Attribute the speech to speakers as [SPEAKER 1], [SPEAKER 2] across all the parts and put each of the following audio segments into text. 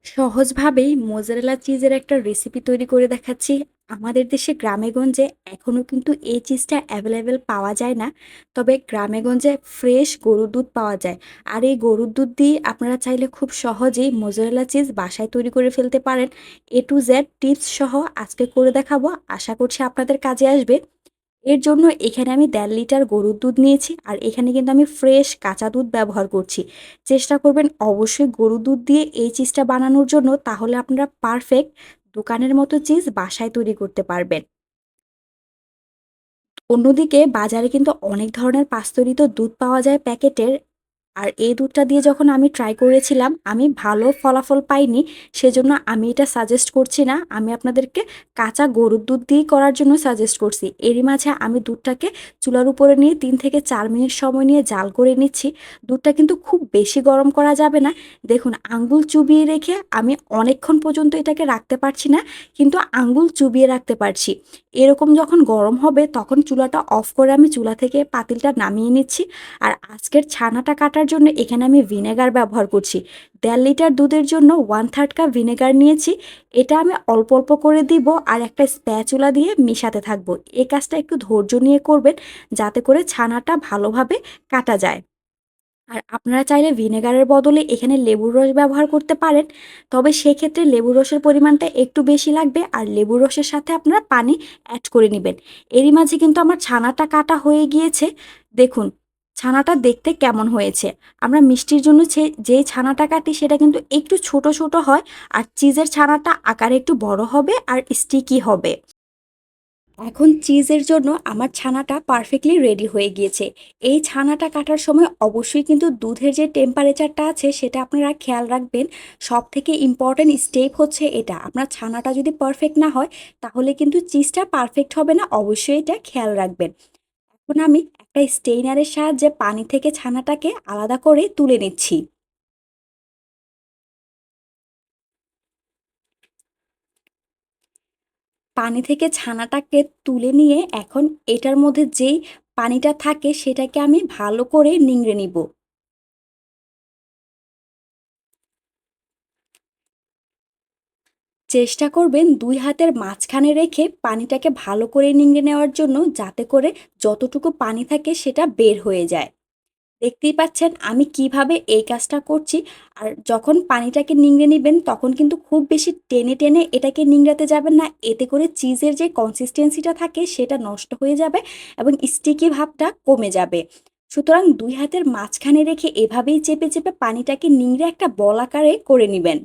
[SPEAKER 1] সহজভাবেই mozzarella চিজের একটা recipe তৈরি করে দেখাচ্ছি। আমাদের দেশে গ্রামে-গঞ্জে এখনো কিন্তু এই চিজটা অ্যাভেলেবেল পাওয়া যায় না। তবে গ্রামে-গঞ্জে ফ্রেশ গরুর দুধ পাওয়া যায়। আর এই গরুর দুধ দিয়ে আপনারা চাইলে খুব সহজেই মোজারেলা চিজ বাসায় তৈরি করে ফেলতে পারেন। A to Z টিপস সহ আজকে করে দেখাবো। আশা করছি আপনাদের কাজে আসবে। এর জন্য এখানে আমি ১.৫ লিটার গরুর দুধ নিয়েছি। আর এখানে কিন্তু আমি ফ্রেশ কাঁচা দুধ ব্যবহার করছি। চেষ্টা করবেন অবশ্যই গরুর দুধ দিয়ে এই চিজটা বানানোর জন্য, তাহলে আপনারা পারফেক্ট দোকানের মতো চিজ বাসায় তৈরি করতে পারবেন। অন্যদিকে বাজারে কিন্তু অনেক ধরনের পাস্তুরিত দুধ পাওয়া যায় প্যাকেটের। আর এই দুধটা দিয়ে যখন আমি ট্রাই করেছিলাম, আমি ভালো ফলাফল পাইনি। সেজন্য আমি এটা সাজেস্ট করছি না। আমি আপনাদেরকে কাঁচা গরুর দুধ দিয়েই করার জন্য সাজেস্ট করছি। এরই মাঝে আমি দুধটাকে চুলার উপরে নিয়ে ৩ থেকে ৪ মিনিট সময় নিয়ে জাল করে নিচ্ছি। দুধটা কিন্তু খুব বেশি গরম করা যাবে না। দেখুন, আঙ্গুল চুবিয়ে রেখে আমি অনেকক্ষণ পর্যন্ত এটাকে রাখতে পারছি না, কিন্তু আঙ্গুল চুবিয়ে রাখতে পারছি। এরকম যখন গরম হবে তখন চুলাটা অফ করে আমি চুলা থেকে পাতিলটা নামিয়ে নিচ্ছি। আর আজকের ছানাটা কাটার জন্য এখানে আমি ভিনেগার ব্যবহার করছি। ১.৫ লিটার দুধের জন্য 1/3 কাপ ভিনেগার নিয়েছি। এটা আমি অল্প, অল্প করে দিব আর একটা স্প্যাচুলা দিয়ে মিশাতে থাকবো। এই কাজটা একটু ধৈর্য নিয়ে করবেন, যাতে করে ছানাটা ভালোভাবে কাটা যায়। আর আপনারা চাইলে ভিনেগারের বদলে এখানে লেবুর রস ব্যবহার করতে পারেন। তবে সেক্ষেত্রে লেবুর রসের পরিমাণটা একটু বেশি লাগবে, আর লেবুর রসের সাথে আপনারা পানি অ্যাড করে নিবেন। এরই মাঝে কিন্তু আমার ছানাটা কাটা হয়ে গিয়েছে। দেখুন, ছানাটা দেখতে কেমন হয়েছে। আমরা মিষ্টির জন্য যেই ছানাটা কাটি সেটা কিন্তু একটু ছোট, ছোট হয়। আর চিজের ছানাটা আকারে একটু বড় হবে আর স্টিকি হবে। এখন চিজের জন্য আমার ছানাটা পারফেক্টলি রেডি হয়ে গিয়েছে। এই ছানাটা কাটার সময় অবশ্যই কিন্তু দুধের যে টেম্পারেচারটা আছে সেটা আপনারা খেয়াল রাখবেন। সবথেকে ইম্পর্ট্যান্ট স্টেপ হচ্ছে এটা। আপনার ছানাটা যদি পারফেক্ট না হয়, তাহলে কিন্তু চিজটা পারফেক্ট হবে না। অবশ্যই এটা খেয়াল রাখবেন। এখন আমি একটা স্টেইনারের সাহায্যে পানি থেকে ছানাটাকে আলাদা করে তুলে নিচ্ছি। পানি থেকে ছানাটাকে তুলে নিয়ে এখন এটার মধ্যে যেই পানিটা থাকে সেটাকে আমি ভালো করে নিংড়ে নিব। চেষ্টা করবেন ২ হাতের মাঝখানে রেখে পানিটাকে ভালো করে নিংড়ে নেওয়ার জন্য, যাতে করে যতটুকু পানি থাকে সেটা বের হয়ে যায়। দেখতেই পাচ্ছেন আমি কিভাবে এই কাজটা করছি। আর যখন পানিটাকে নিংড়ে নিবেন তখন কিন্তু খুব বেশি টেনে, টেনে এটাকে নিংড়াতে যাবেন না। এতে করে চিজের যে কনসিস্টেন্সিটা থাকে সেটা নষ্ট হয়ে যাবে এবং স্টিকি ভাবটা কমে যাবে। সুতরাং ২ হাতের মাঝখানে রেখে এভাবেই চেপে, চেপে পানিটাকে নিংড়ে একটা বল আকারে করে নিবেন।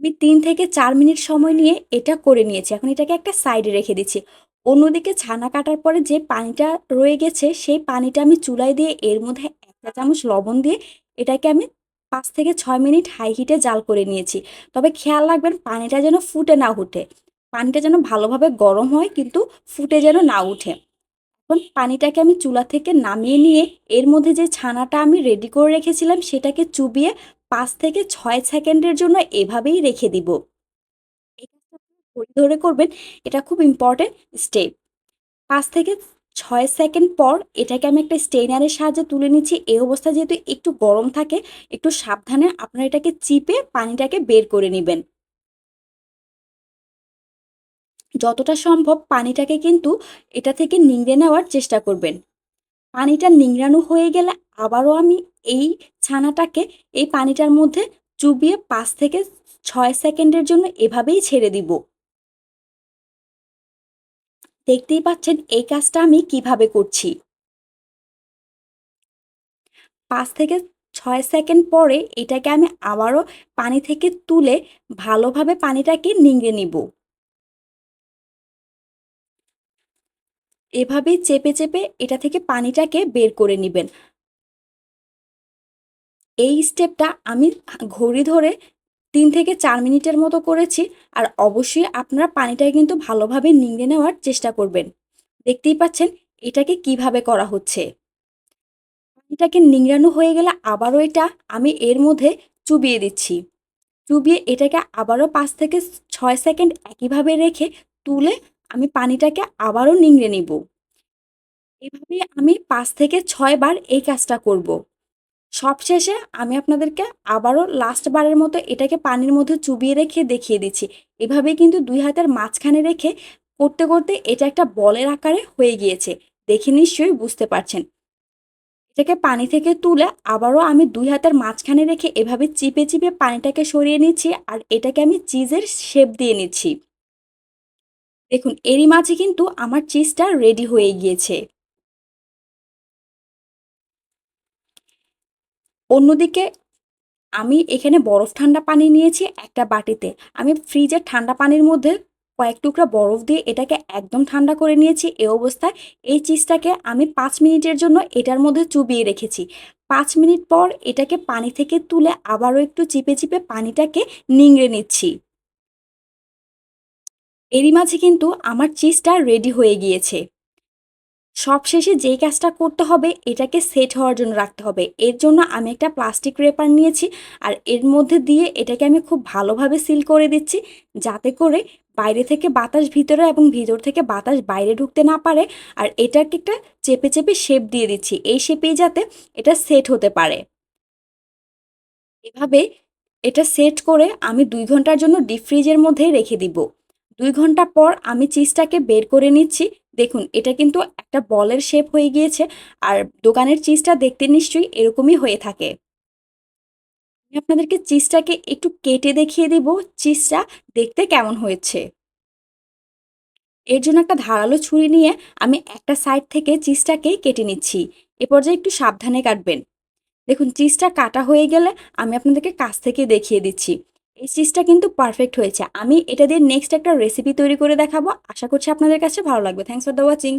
[SPEAKER 1] আমি ৩ থেকে ৪ মিনিট সময় নিয়ে এটা করে নিয়েছি। এখন এটাকে একটা সাইডে রেখে দিচ্ছি। অন্যদিকে ছানা কাটার পরে যে পানিটা রয়ে গেছে, সেই পানিটা আমি চুলায় দিয়ে এর মধ্যে ১ চা চামচ লবণ দিয়ে এটাকে আমি ৫ থেকে ৬ মিনিট হাই হিটে জাল করে নিয়েছি। তবে খেয়াল রাখবেন পানিটা যেন ফুটে না উঠে। পানিটা যেন ভালোভাবে গরম হয়, কিন্তু ফুটে যেন না উঠে। এখন পানিটাকে আমি চুলা থেকে নামিয়ে নিয়ে এর মধ্যে যে ছানাটা আমি রেডি করে রেখেছিলাম সেটাকে চুবিয়ে ৫ থেকে ৬ সেকেন্ডের জন্য এভাবেই রেখে দিব। এই কাজটা আপনারা ধৈর্য ধরে করবেন। এটা খুব ইম্পোর্টেন্ট স্টেপ। ৫ থেকে ৬ সেকেন্ড পর এটাকে আমি একটা স্টেইনারের সাহায্যে তুলে নিচ্ছি। এই অবস্থা যেহেতু একটু গরম থাকে, একটু সাবধানে আপনারা এটাকে চিপে পানিটাকে বের করে নিবেন। যতটা সম্ভব পানিটাকে কিন্তু এটা থেকে নিংড়ে নেওয়ার চেষ্টা করবেন। পানিটা নিংড়ানো হয়ে গেলে আবারও আমি এই ছানাটাকে এই পানিটার মধ্যে চুবিয়ে ৫ থেকে ৬ সেকেন্ডের জন্য এভাবেই ছেড়ে দিব। দেখতেই পাচ্ছেন এই কাজটা আমি কিভাবে করছি। ৫ থেকে ৬ সেকেন্ড পরে এটাকে আমি আবারও পানি থেকে তুলে ভালোভাবে পানিটাকে নিংড়ে নিব। এভাবেই চেপে, চেপে এটা থেকে পানিটাকে বের করে নিবেন। এই স্টেপটা আমি ঘড়ি ধরে ৩ থেকে ৪ মিনিটের মতো করেছি। আর অবশ্যই আপনারা পানিটাকে কিন্তু ভালোভাবে নিংড়ে নেওয়ার চেষ্টা করবেন। দেখতেই পাচ্ছেন এটাকে কিভাবে করা হচ্ছে। পানিটাকে নিংড়ানো হয়ে গেলে আবারও এটা আমি এর মধ্যে চুবিয়ে দিচ্ছি। চুবিয়ে এটাকে আবারও ৫ থেকে ৬ সেকেন্ড একইভাবে রেখে তুলে আমি পানিটাকে আবারও নিংড়ে নিব। এভাবে আমি ৫ থেকে ৬ বার এই কাজটা করব। সবশেষে আমি আপনাদেরকে আবারও লাস্ট বারের মতো এটাকে পানির মধ্যে চুবিয়ে রেখে দেখিয়ে দিচ্ছি। এভাবেই কিন্তু ২ হাতের মাঝখানে রেখে করতে, করতে এটা একটা বলের আকারে হয়ে গিয়েছে। দেখে নিশ্চয়ই বুঝতে পারছেন। এটাকে পানি থেকে তুলে আবারও আমি ২ হাতের মাঝখানে রেখে এভাবে চিপে, চিপে পানিটাকে সরিয়ে নিচ্ছি আর এটাকে আমি চিজের শেপ দিয়ে নিচ্ছি। দেখুন এরই মাঝে কিন্তু আমার চিজটা রেডি হয়ে গিয়েছে। অন্যদিকে আমি এখানে বরফ ঠান্ডা পানি নিয়েছি একটা বাটিতে। আমি ফ্রিজের ঠান্ডা পানির মধ্যে কয়েক টুকরা বরফ দিয়ে এটাকে একদম ঠান্ডা করে নিয়েছি। এ অবস্থায় এই চিজটাকে আমি ৫ মিনিটের জন্য এটার মধ্যে চুবিয়ে রেখেছি। ৫ মিনিট পর এটাকে পানি থেকে তুলে আবারও একটু চিপে, চিপে পানিটাকে নিংড়ে নিচ্ছি। এরই মাঝে কিন্তু আমার চিজটা রেডি হয়ে গিয়েছে। সবশেষে যেই কাজটা করতে হবে এটাকে সেট হওয়ার জন্য রাখতে হবে। এর জন্য আমি একটা প্লাস্টিক রেপার নিয়েছি আর এর মধ্যে দিয়ে এটাকে আমি খুব ভালোভাবে সিল করে দিচ্ছি যাতে করে বাইরে থেকে বাতাস ভিতরে এবং ভিতর থেকে বাতাস বাইরে ঢুকতে না পারে। আর এটাকে একটা চেপে চেপে শেপ দিয়ে দিচ্ছি এই শেপেই যাতে এটা সেট হতে পারে। এভাবে এটা সেট করে আমি ২ ঘন্টার জন্য ডিপ ফ্রিজের মধ্যে রেখে দিব। ২ ঘন্টা পর আমি চিজটাকে বের করে নিচ্ছি। দেখুন এটা কিন্তু একটা বলের শেপ হয়ে গিয়েছে। আর দোকানের চিজটা দেখতে নিশ্চয়ই এরকমই হয়ে থাকে। আমি আপনাদেরকে চিজটাকে একটু কেটে দেখিয়ে দিব চিজটা দেখতে কেমন হয়েছে। এর জন্য একটা ধারালো ছুরি নিয়ে আমি একটা সাইড থেকে চিজটাকে কেটে নিচ্ছি। এ পর্যায়ে একটু সাবধানে কাটবেন। দেখুন চিজটা কাটা হয়ে গেলে আমি আপনাদেরকে কাছ থেকে দেখিয়ে দিচ্ছি। এই চিজটা কিন্তু পারফেক্ট হয়েছে। আমি এটা দিয়ে নেক্সট একটা রেসিপি তৈরি করে দেখাবো। আশা করছি আপনাদের কাছে ভালো লাগবে। Thanks for the watching.